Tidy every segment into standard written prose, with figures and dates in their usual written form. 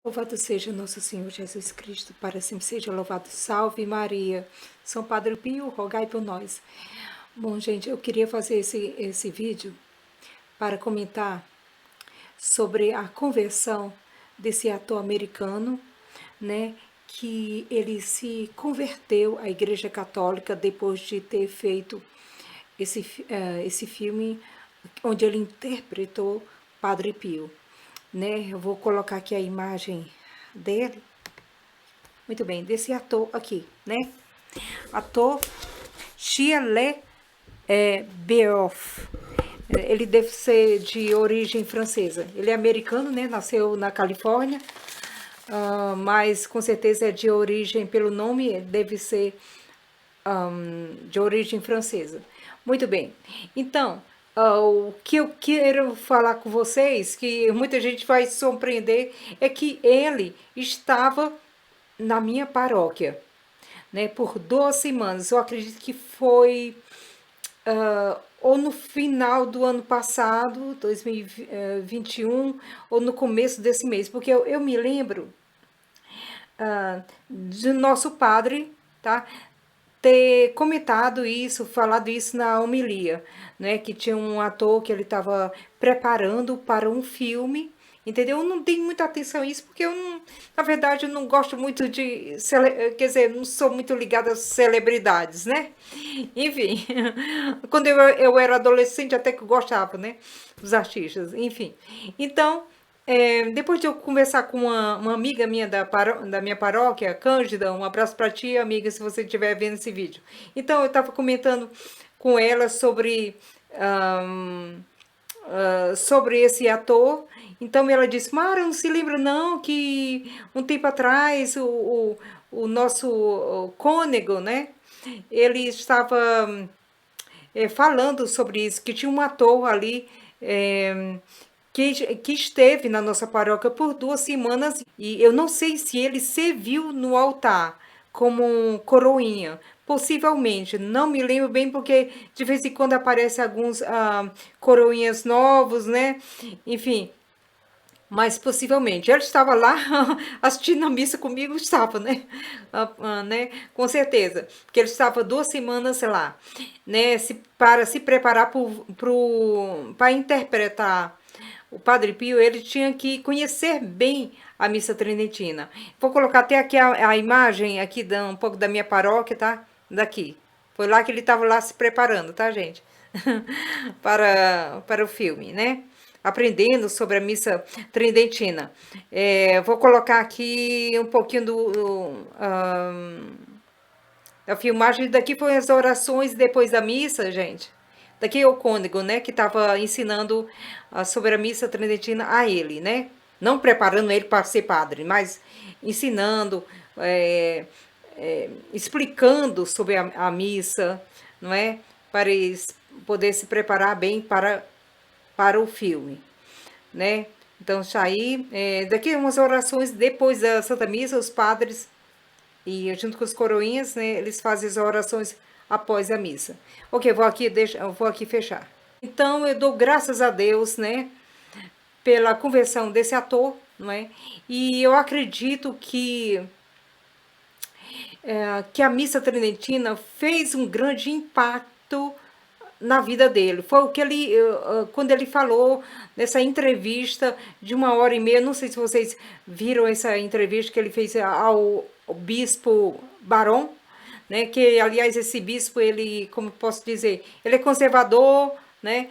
Louvado seja nosso Senhor Jesus Cristo, para sempre seja louvado. Salve Maria, São Padre Pio, rogai por nós. Bom, gente, eu queria fazer esse vídeo para comentar sobre a conversão desse ator americano, né, que ele se converteu à Igreja Católica depois de ter feito esse filme onde ele interpretou Padre Pio, né? Eu vou colocar aqui a imagem dele. Muito bem, desse ator aqui, né? Ator Shia LaBeouf. Ele deve ser de origem francesa. Ele é americano, né? Nasceu na Califórnia, mas com certeza é de origem, pelo nome, deve ser de origem francesa. Muito bem. Então, o que eu quero falar com vocês, que muita gente vai se surpreender, é que ele estava na minha paróquia, né, por 2 semanas. Eu acredito que foi ou no final do ano passado, 2021, ou no começo desse mês, porque eu me lembro do nosso padre, tá? Ter comentado isso, falado isso na homilia, né? Que tinha um ator que ele estava preparando para um filme, entendeu? Eu não dei muita atenção a isso, porque eu não, na verdade, eu não gosto muito de, quer dizer, não sou muito ligada às celebridades, né? Enfim, quando eu era adolescente, até que eu gostava, né? Dos artistas, enfim. Então, depois de eu conversar com uma amiga minha da minha paróquia, Cândida, um abraço para ti, amiga, se você estiver vendo esse vídeo. Então, eu estava comentando com ela sobre esse ator. Então, ela disse, Mara, não se lembra não que um tempo atrás o nosso cônego, né? Ele estava falando sobre isso, que tinha um ator ali que esteve na nossa paróquia por 2 semanas e eu não sei se ele serviu no altar como um coroinha. Possivelmente, não me lembro bem porque de vez em quando aparecem alguns coroinhas novos, né? Enfim, mas possivelmente. Ele estava lá assistindo a missa comigo, estava, né? Né? Com certeza. Porque ele estava 2 semanas lá, né? Para se preparar para interpretar o Padre Pio. Ele tinha que conhecer bem a missa tridentina. Vou colocar até aqui a imagem aqui um pouco da minha paróquia, tá? Daqui. Foi lá que ele estava lá se preparando, tá, gente? para o filme, né? Aprendendo sobre a missa tridentina. Vou colocar aqui um pouquinho da filmagem. Daqui foi as orações depois da missa, gente. Daqui é o cônego, né, que estava ensinando sobre a missa tridentina a ele, né? Não preparando ele para ser padre, mas ensinando, explicando sobre a missa, não é? Para eles poder se preparar bem para o filme, né? Então, isso aí, daqui umas orações depois da Santa Missa, os padres, e junto com os coroinhas, né, eles fazem as orações após a missa. Ok, vou aqui fechar. Então, eu dou graças a Deus, né, pela conversão desse ator, não é? E eu acredito que a missa tridentina fez um grande impacto na vida dele. Foi o que ele, quando ele falou nessa entrevista de 1h30, não sei se vocês viram essa entrevista que ele fez ao bispo Barão, né? Que, aliás, esse bispo, ele, como posso dizer, ele é conservador, né?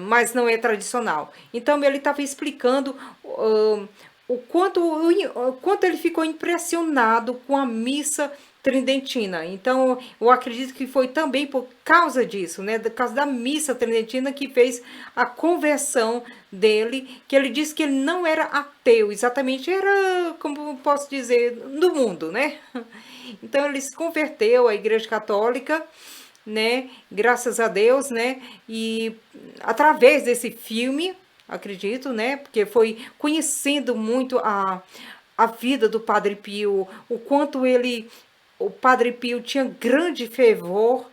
Mas não é tradicional. Então, ele estava explicando o quanto ele ficou impressionado com a missa tridentina. Então, eu acredito que foi também por causa disso, né? Por causa da missa tridentina que fez a conversão dele, que ele disse que ele não era ateu, exatamente, era, como posso dizer, do mundo, né? Então, ele se converteu à Igreja Católica, né? Graças a Deus, né? E através desse filme, acredito, né? Porque foi conhecendo muito a vida do Padre Pio, o quanto o Padre Pio tinha grande fervor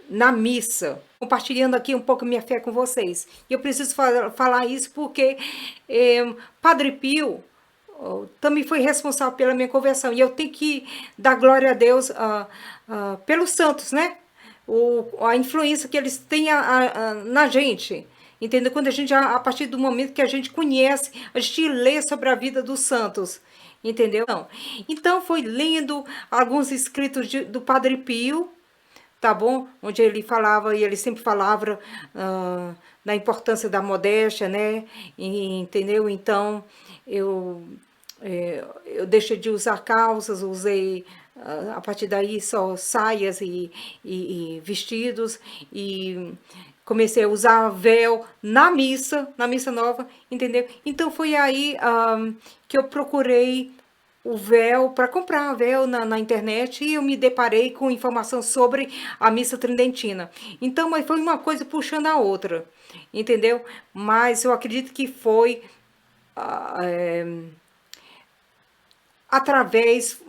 na missa. compartilhando aqui um pouco a minha fé com vocês. E eu preciso falar isso porque Padre Pio também foi responsável pela minha conversão. E eu tenho que dar glória a Deus pelos santos, né? A influência que eles têm na gente. Entendeu? Quando a gente, a partir do momento que a gente conhece, a gente lê sobre a vida dos santos. Entendeu? Então, foi lendo alguns escritos do Padre Pio, tá bom? Onde ele falava, e ele sempre falava da importância da modéstia, né? Entendeu? Então, eu deixei de usar calças, usei a partir daí só saias e vestidos, e comecei a usar véu na missa nova, entendeu? Então foi aí que eu procurei o véu, para comprar véu na internet, e eu me deparei com informação sobre a missa tridentina. Então, mas foi uma coisa puxando a outra, entendeu? Mas eu acredito que foi através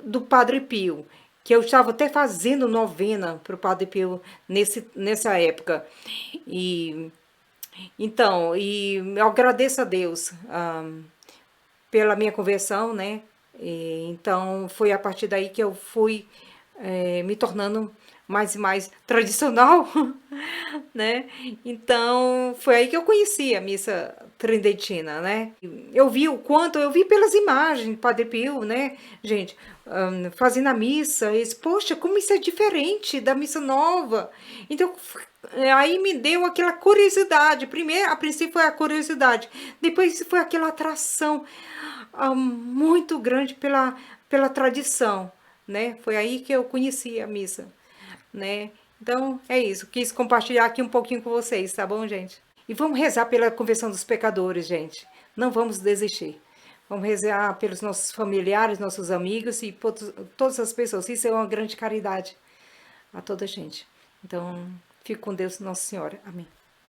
do Padre Pio, que eu estava até fazendo novena para o Padre Pio nessa época. Então, eu agradeço a Deus pela minha conversão, né? Então, foi a partir daí que eu fui me tornando mais e mais tradicional, né? Então, foi aí que eu conheci a missa tridentina, né? Eu vi pelas imagens, Padre Pio, né, gente, fazendo a missa, e disse, poxa, como isso é diferente da missa nova. Então, aí me deu aquela curiosidade. Primeiro, a princípio foi a curiosidade, depois foi aquela atração muito grande pela tradição, né? Foi aí que eu conheci a missa, né? Então, é isso. Quis compartilhar aqui um pouquinho com vocês, tá bom, gente? E vamos rezar pela conversão dos pecadores, gente. Não vamos desistir. Vamos rezar pelos nossos familiares, nossos amigos e por todas as pessoas. Isso é uma grande caridade a toda a gente. Então, fique com Deus, Nossa Senhora. Amém.